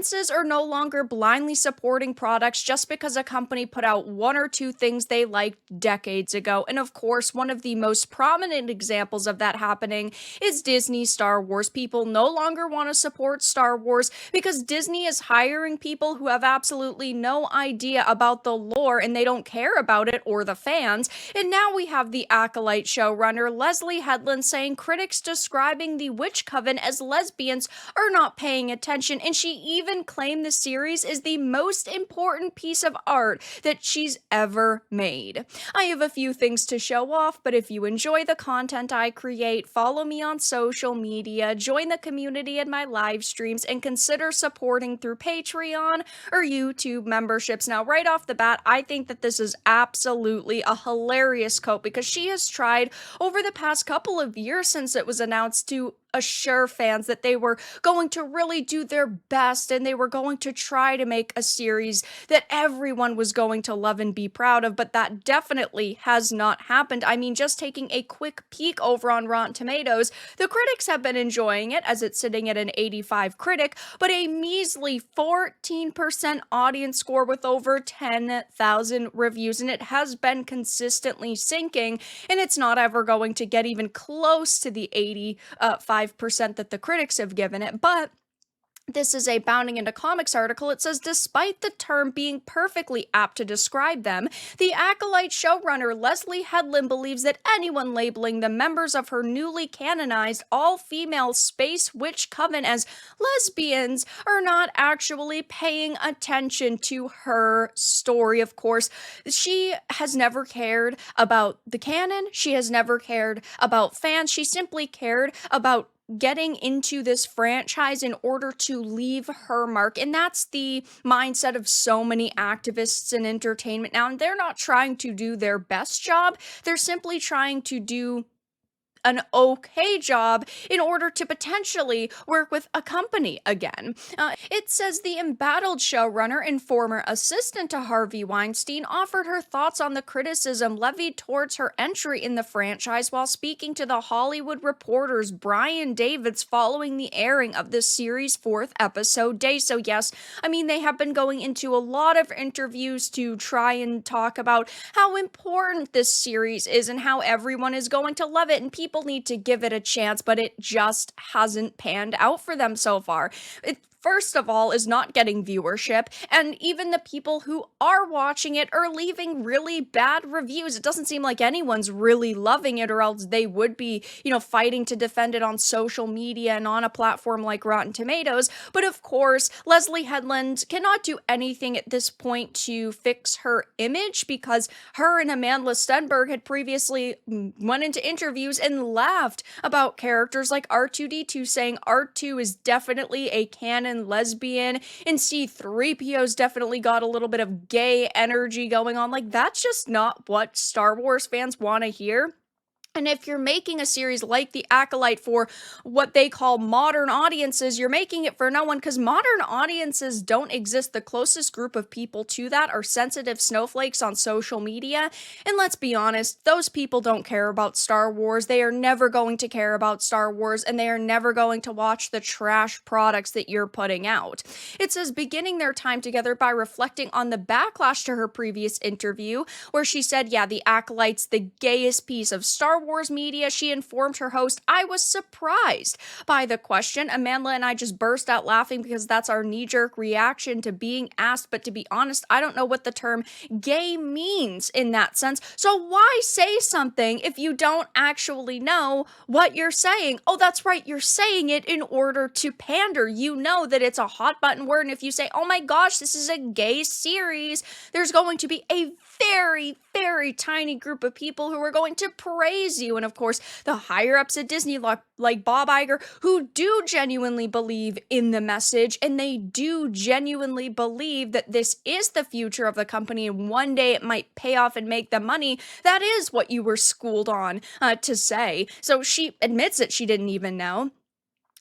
Audiences are no longer blindly supporting products just because a company put out one or two things they liked decades ago. And of course, one of the most prominent examples of that happening is Disney Star Wars. People no longer want to support Star Wars because Disney is hiring people who have absolutely no idea about the lore and they don't care about it or the fans. And now we have the Acolyte showrunner Leslie Headland saying critics describing the Witch Coven as lesbians are not paying attention, and she even claimed the series is the most important piece of art that she's ever made. I have a few things to show off, but if you enjoy the content I create, follow me on social media, join the community in my live streams, and consider supporting through Patreon or YouTube memberships. Now, right off the bat, I think that this is absolutely a hilarious quote because she has tried over the past couple of years since it was announced to assure fans that they were going to really do their best and they were going to try to make a series that everyone was going to love and be proud of, but that definitely has not happened. I mean, just taking a quick peek over on Rotten Tomatoes, the critics have been enjoying it as it's sitting at an 85 critic, but a measly 14% audience score with over 10,000 reviews, and it has been consistently sinking, and it's not ever going to get even close to the 85% that the critics have given it. But this is a Bounding into Comics article. It says, despite the term being perfectly apt to describe them, the Acolyte showrunner Leslie Headland believes that anyone labeling the members of her newly canonized all-female space witch coven as lesbians are not actually paying attention to her story. Of course, she has never cared about the canon. She has never cared about fans. She simply cared about getting into this franchise in order to leave her mark. And that's the mindset of so many activists in entertainment now. And they're not trying to do their best job. They're simply trying to do an okay job in order to potentially work with a company again. It says the embattled showrunner and former assistant to Harvey Weinstein offered her thoughts on the criticism levied towards her entry in the franchise while speaking to the Hollywood Reporter's Brian Davids following the airing of the series' 4th episode day. So yes, I mean, they have been going into a lot of interviews to try and talk about how important this series is and how everyone is going to love it, and people need to give it a chance, but it just hasn't panned out for them so far. It, first of all, is not getting viewership, and even the people who are watching it are leaving really bad reviews. It doesn't seem like anyone's really loving it, or else they would be, fighting to defend it on social media and on a platform like Rotten Tomatoes. But of course, Leslie Headland cannot do anything at this point to fix her image because her and Amanda Stenberg had previously went into interviews and laughed about characters like R2-D2, saying R2 is definitely a canon lesbian, and C-3PO's definitely got a little bit of gay energy going on. Like, that's just not what Star Wars fans want to hear. And if you're making a series like The Acolyte for what they call modern audiences, you're making it for no one, because modern audiences don't exist. The closest group of people to that are sensitive snowflakes on social media. And let's be honest, those people don't care about Star Wars. They are never going to care about Star Wars, and they are never going to watch the trash products that you're putting out. It says, beginning their time together by reflecting on the backlash to her previous interview, where she said, yeah, The Acolyte's the gayest piece of Star Wars media, she informed her host, I was surprised by the question. Amanda and I just burst out laughing because that's our knee-jerk reaction to being asked, but to be honest, I don't know what the term gay means in that sense. So why say something if you don't actually know what you're saying? Oh, that's right, you're saying it in order to pander. You know that it's a hot button word, and if you say, oh my gosh, this is a gay series, there's going to be a very, very tiny group of people who are going to praise you. And of course, the higher ups at Disney, like Bob Iger, who do genuinely believe in the message, and they do genuinely believe that this is the future of the company, and one day it might pay off and make them money. That is what you were schooled on to say. So she admits that she didn't even know.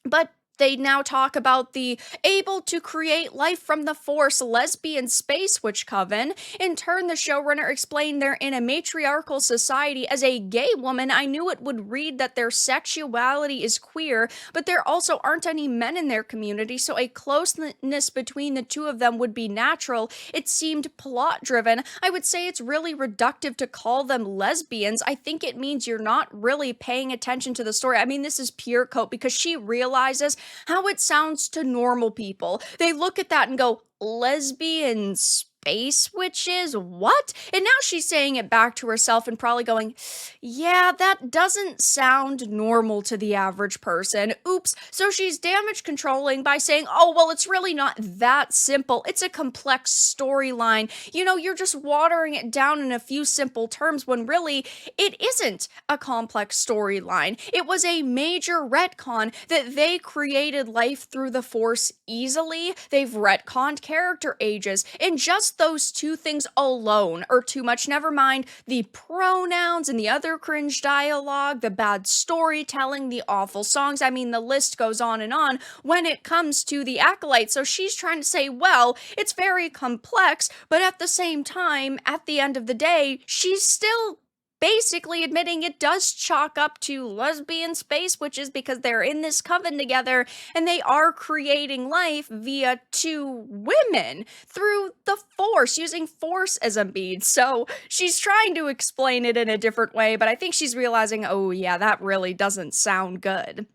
But They now talk about the able to create life from the Force lesbian space witch coven. In turn, the showrunner explained they're in a matriarchal society. As a gay woman, I knew it would read that their sexuality is queer, but there also aren't any men in their community, so a closeness between the two of them would be natural. It seemed plot driven. I would say it's really reductive to call them lesbians. I think it means you're not really paying attention to the story. I mean, this is pure cope because she realizes how it sounds to normal people. They look at that and go, lesbian space witches? What? And now she's saying it back to herself and probably going, yeah, that doesn't sound normal to the average person. Oops. So she's damage controlling by saying, oh, well, it's really not that simple. It's a complex storyline. You know, you're just watering it down in a few simple terms when really it isn't a complex storyline. It was a major retcon that they created life through the Force easily. They've retconned character ages, and just those two things alone are too much. Never mind the pronouns and the other cringe dialogue, the bad storytelling, the awful songs. I mean, the list goes on and on when it comes to the Acolyte. So she's trying to say, well, it's very complex, but at the same time, at the end of the day, she's still basically admitting it does chalk up to lesbian space witches because they're in this coven together and they are creating life via two women through the Force, using Force as a bead. So she's trying to explain it in a different way, but I think she's realizing, oh yeah, that really doesn't sound good.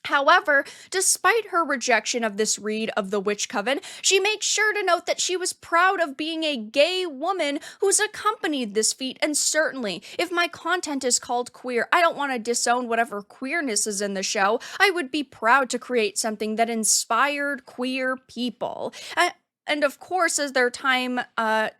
However, despite her rejection of this read of the Witch Coven, she makes sure to note that she was proud of being a gay woman who's accompanied this feat, and certainly, if my content is called queer, I don't want to disown whatever queerness is in the show. I would be proud to create something that inspired queer people. And of course, as their time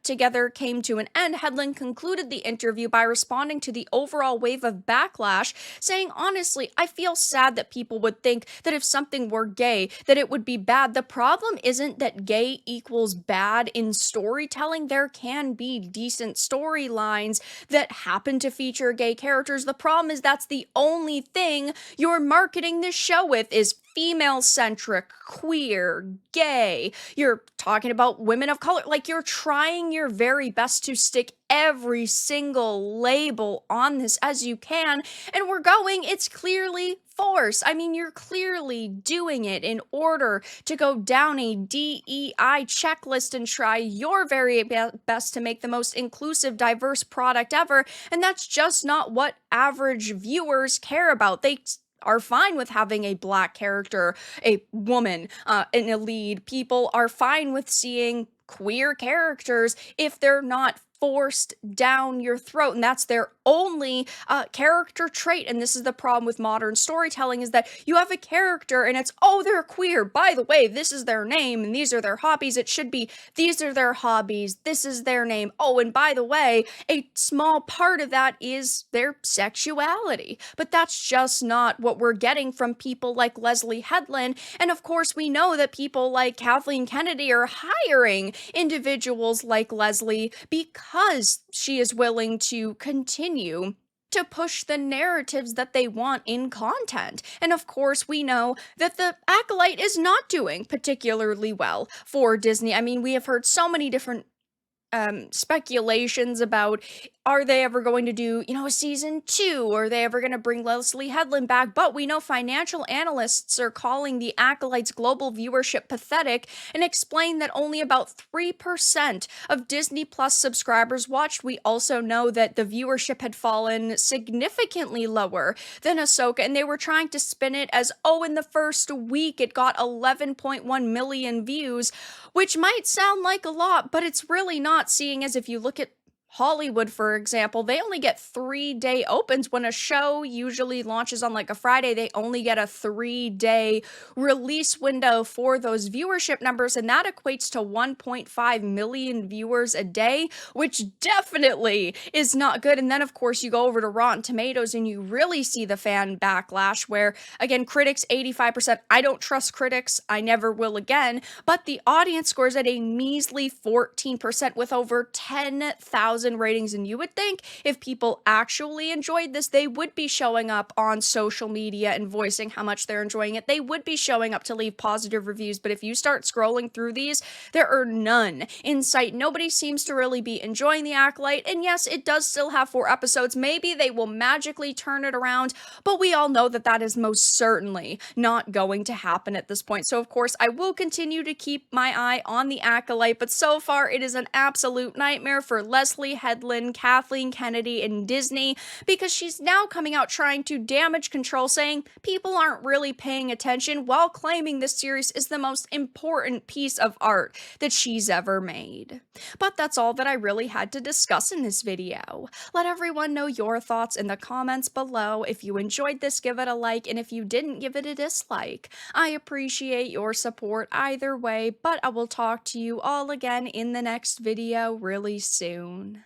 together came to an end, Headland concluded the interview by responding to the overall wave of backlash, saying, honestly, I feel sad that people would think that if something were gay, that it would be bad. The problem isn't that gay equals bad in storytelling. There can be decent storylines that happen to feature gay characters. The problem is that's the only thing you're marketing this show with is female-centric, queer, gay. You're talking about women of color. Like, you're trying your very best to stick every single label on this as you can, and we're going, it's clearly Force. I mean, you're clearly doing it in order to go down a DEI checklist and try your very best to make the most inclusive, diverse product ever, and that's just not what average viewers care about. They are fine with having a black character, a woman in a lead. People are fine with seeing queer characters if they're not forced down your throat, and that's their only character trait. And this is the problem with modern storytelling, is that you have a character and it's, oh, they're queer, by the way, this is their name and these are their hobbies. It should be, these are their hobbies, this is their name, oh, and by the way, a small part of that is their sexuality. But that's just not what we're getting from people like Leslie Headland. And of course, we know that people like Kathleen Kennedy are hiring individuals like Leslye because she is willing to continue to push the narratives that they want in content. And of course, we know that the Acolyte is not doing particularly well for Disney. I mean, we have heard so many different speculations about, are they ever going to do, a season 2? Are they ever going to bring Leslie Headland back? But we know financial analysts are calling the Acolyte's global viewership pathetic and explain that only about 3% of Disney Plus subscribers watched. We also know that the viewership had fallen significantly lower than Ahsoka, and they were trying to spin it as, oh, in the first week it got 11.1 million views, which might sound like a lot, but it's really not, seeing as if you look at Hollywood, for example, they only get 3-day opens. When a show usually launches on like a Friday, they only get a 3-day release window for those viewership numbers, and that equates to 1.5 million viewers a day, which definitely is not good. And then, of course, you go over to Rotten Tomatoes and you really see the fan backlash where, again, critics 85%. I don't trust critics. I never will again. But the audience scores at a measly 14% with over 10,000 8,000 ratings, and you would think if people actually enjoyed this, they would be showing up on social media and voicing how much they're enjoying it. They would be showing up to leave positive reviews, but if you start scrolling through these, there are none in sight. Nobody seems to really be enjoying The Acolyte, and yes, it does still have 4 episodes. Maybe they will magically turn it around, but we all know that that is most certainly not going to happen at this point. So of course, I will continue to keep my eye on The Acolyte, but so far it is an absolute nightmare for Leslye, Headland, Kathleen Kennedy, and Disney, because she's now coming out trying to damage control, saying people aren't really paying attention, while claiming this series is the most important piece of art that she's ever made. But that's all that I really had to discuss in this video. Let everyone know your thoughts in the comments below. If you enjoyed this, give it a like, and if you didn't, give it a dislike. I appreciate your support either way, but I will talk to you all again in the next video really soon.